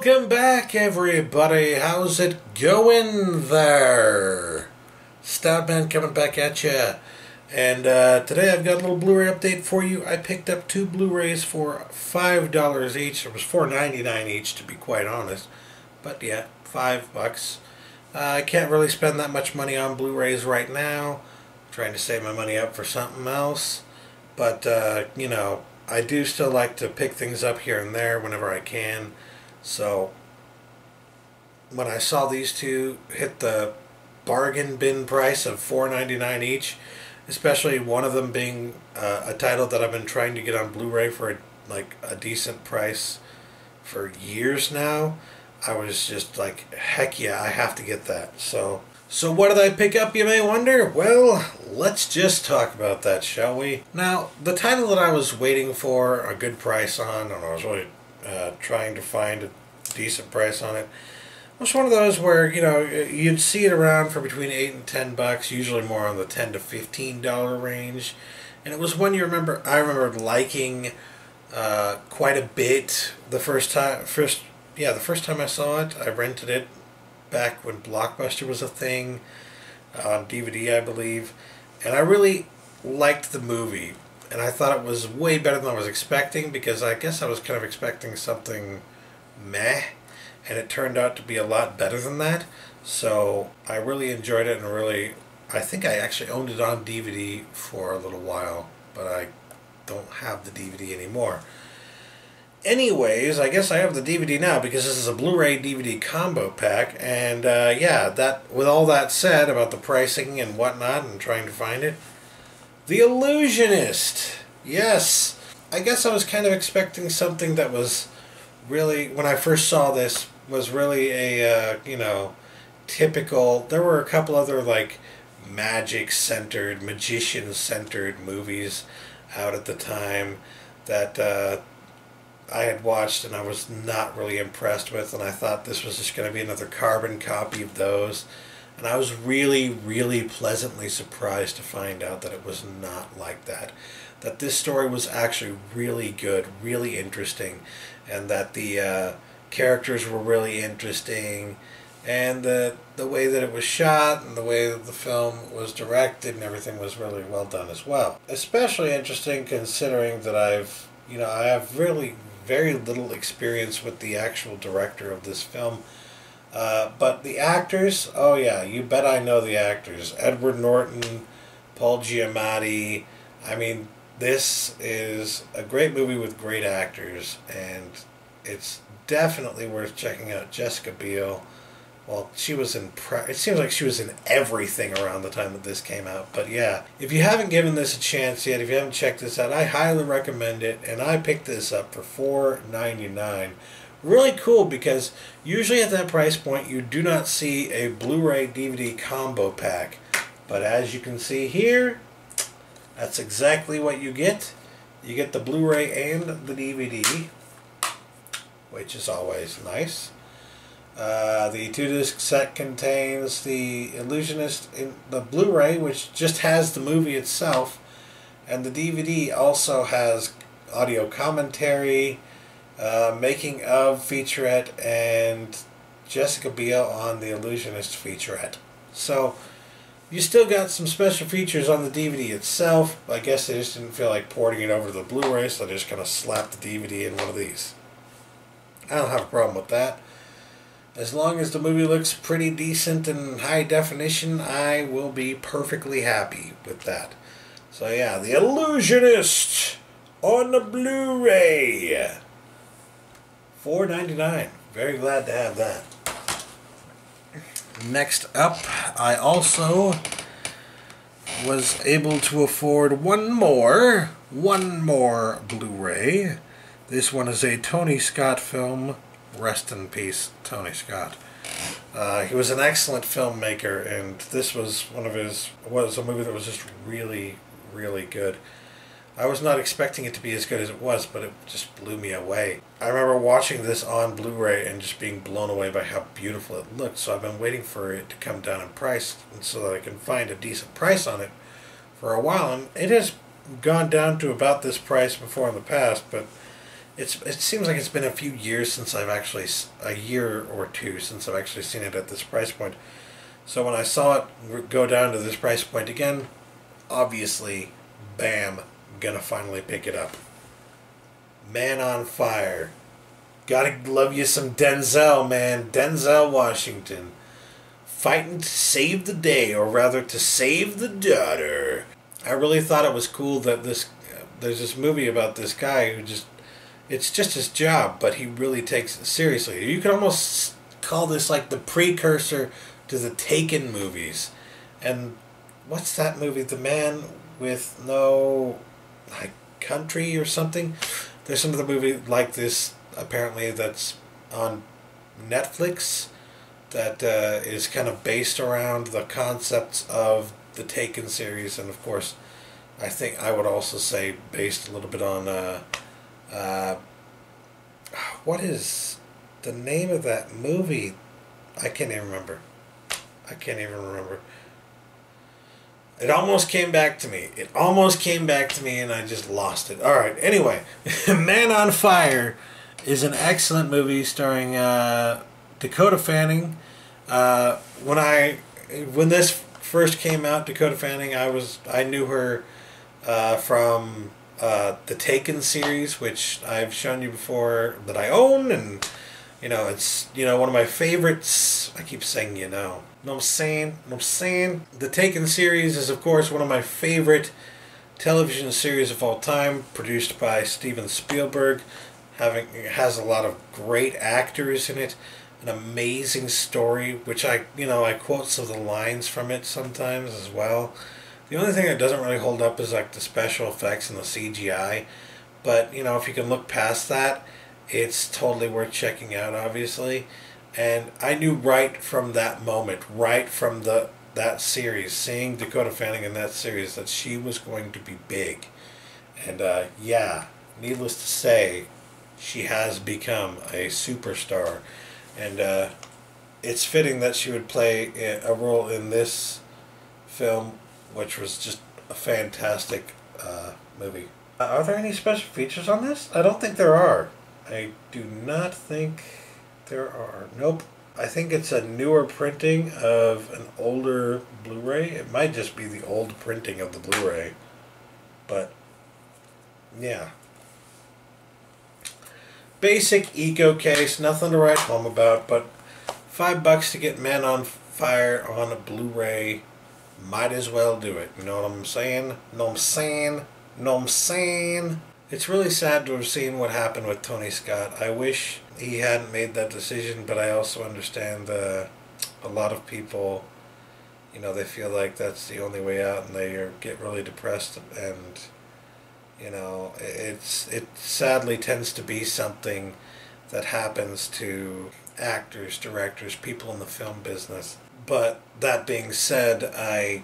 Welcome back, everybody. How's it going there? Stoutman coming back at you. And today I've got a little Blu-ray update for you. I picked up two Blu-rays for $5 each. It was $4.99 each, to be quite honest. But yeah, $5. I can't really spend that much money on Blu-rays right now. I'm trying to save my money up for something else. But, you know, I do still like to pick things up here and there whenever I can. So when I saw these two hit the bargain bin price of $4.99 each, especially one of them being a title that I've been trying to get on Blu-ray for like a decent price for years now, I was just like, heck yeah, I have to get that. So what did I pick up, you may wonder? Well, let's just talk about that, shall we? Now, the title that I was waiting for a good price on, and I was really trying to find a decent price on it, was one of those where, you know, you'd see it around for between $8 and $10, usually more on the $10 to $15 range. And it was one I remember liking quite a bit the first time I saw it. I rented it back when Blockbuster was a thing, on DVD I believe, and I really liked the movie, and I thought it was way better than I was expecting, because I guess I was kind of expecting something meh, and it turned out to be a lot better than that. So I really enjoyed it, and I think I actually owned it on DVD for a little while, but I don't have the DVD anymore. Anyways, I guess I have the DVD now because this is a Blu-ray DVD combo pack, and yeah, with all that said about the pricing and whatnot and trying to find it, The Illusionist. Yes, I guess I was kind of expecting something that was really, when I first saw this, was really a you know, typical. There were a couple other like magic-centered, magician-centered movies out at the time that I had watched and I was not really impressed with, and I thought this was just going to be another carbon copy of those, and I was really, really pleasantly surprised to find out that it was not like that. That this story was actually really good, really interesting, and that the characters were really interesting, and the way that it was shot and the way that the film was directed and everything was really well done as well. Especially interesting considering that I have really very little experience with the actual director of this film. But the actors, oh yeah, you bet I know the actors. Edward Norton, Paul Giamatti. I mean, this is a great movie with great actors, and it's definitely worth checking out. Jessica Biel, well, it seems like she was in everything around the time that this came out. But yeah, if you haven't given this a chance yet, if you haven't checked this out, I highly recommend it. And I picked this up for $4.99. Really cool, because usually at that price point you do not see a Blu-ray DVD combo pack. But as you can see here, that's exactly what you get. You get the Blu-ray and the DVD, which is always nice. The 2-disc set contains The Illusionist in the Blu-ray, which just has the movie itself, and the DVD also has audio commentary, making of featurette, and Jessica Biel on The Illusionist featurette. So you still got some special features on the DVD itself. I guess they just didn't feel like porting it over to the Blu-ray, so they just kind of slapped the DVD in one of these. I don't have a problem with that. As long as the movie looks pretty decent and high definition, I will be perfectly happy with that. So yeah, The Illusionist on the Blu-ray. $4.99. Very glad to have that. Next up, I also was able to afford one more Blu-ray. This one is a Tony Scott film. Rest in peace, Tony Scott. He was an excellent filmmaker, and this was a movie that was just really, really good. I was not expecting it to be as good as it was, but it just blew me away. I remember watching this on Blu-ray and just being blown away by how beautiful it looked, so I've been waiting for it to come down in price so that I can find a decent price on it for a while, and it has gone down to about this price before in the past, but it seems like it's been a few years since I've actually, a year or two since I've actually seen it at this price point. So when I saw it go down to this price point again, obviously, bam, gonna finally pick it up. Man on Fire. Gotta love you some Denzel, man. Denzel Washington. Fighting to save the day, or rather to save the daughter. I really thought it was cool that there's this movie about this guy who it's just his job, but he really takes it seriously. You could almost call this like the precursor to the Taken movies. And what's that movie? The Man with No Country or something? There's another movie like this, apparently, that's on Netflix that is kind of based around the concepts of the Taken series, and of course, I think I would also say based a little bit on what is the name of that movie? I can't even remember. It almost came back to me. And I just lost it. Alright, anyway. Man on Fire is an excellent movie starring Dakota Fanning. When this first came out, Dakota Fanning, I knew her from the Taken series, which I've shown you before that I own, and it's one of my favorites. I keep saying know what I'm saying? The Taken series is, of course, one of my favorite television series of all time, produced by Steven Spielberg. It has a lot of great actors in it, an amazing story, which I quote some of the lines from it sometimes as well. The only thing that doesn't really hold up is like the special effects and the CGI, but if you can look past that, it's totally worth checking out, obviously. And I knew right from that moment, right from that series, seeing Dakota Fanning in that series, that she was going to be big. And yeah, needless to say, she has become a superstar. And it's fitting that she would play a role in this film, which was just a fantastic movie. Are there any special features on this? I don't think there are. I do not think there are. Nope. I think it's a newer printing of an older Blu-ray. It might just be the old printing of the Blu-ray. But, yeah. Basic eco case, nothing to write home about, but $5 to get Man on Fire on a Blu-ray. Might as well do it. You know what I'm saying? Know what I'm saying? It's really sad to have seen what happened with Tony Scott. I wish he hadn't made that decision, but I also understand a lot of people, they feel like that's the only way out, and they get really depressed, and it sadly tends to be something that happens to actors, directors, people in the film business. But that being said, I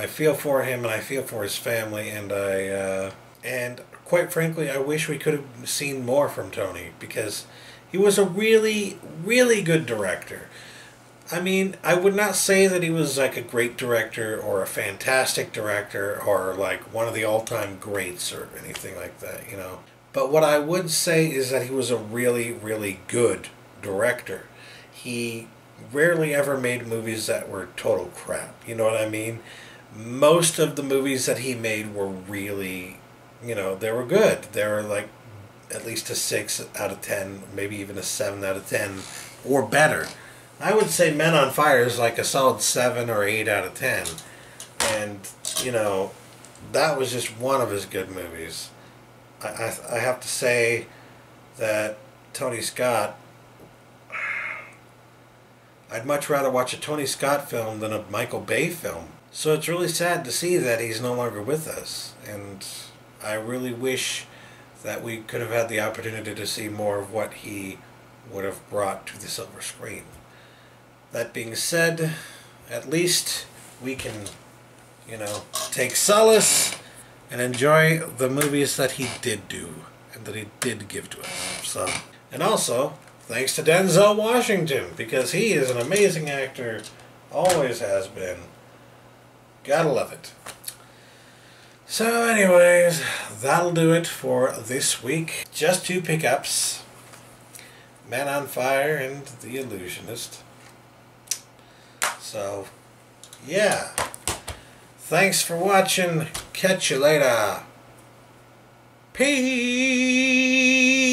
feel for him, and I feel for his family, and quite frankly, I wish we could have seen more from Tony, because he was a really, really good director. I mean, I would not say that he was like a great director or a fantastic director or like one of the all-time greats or anything like that, But what I would say is that he was a really, really good director. He rarely ever made movies that were total crap, you know what I mean? Most of the movies that he made were really, they were good. They were like at least a 6 out of 10, maybe even a 7 out of 10 or better. I would say Men on Fire is like a solid 7 or 8 out of 10. And, that was just one of his good movies. I have to say that Tony Scott, I'd much rather watch a Tony Scott film than a Michael Bay film. So it's really sad to see that he's no longer with us. And I really wish that we could have had the opportunity to see more of what he would have brought to the silver screen. That being said, at least we can, take solace and enjoy the movies that he did do and that he did give to us. So, and also, thanks to Denzel Washington, because he is an amazing actor, always has been. Gotta love it. So anyways, that'll do it for this week. Just 2 pickups. Man on Fire and The Illusionist. So, yeah. Thanks for watching. Catch you later. Peace.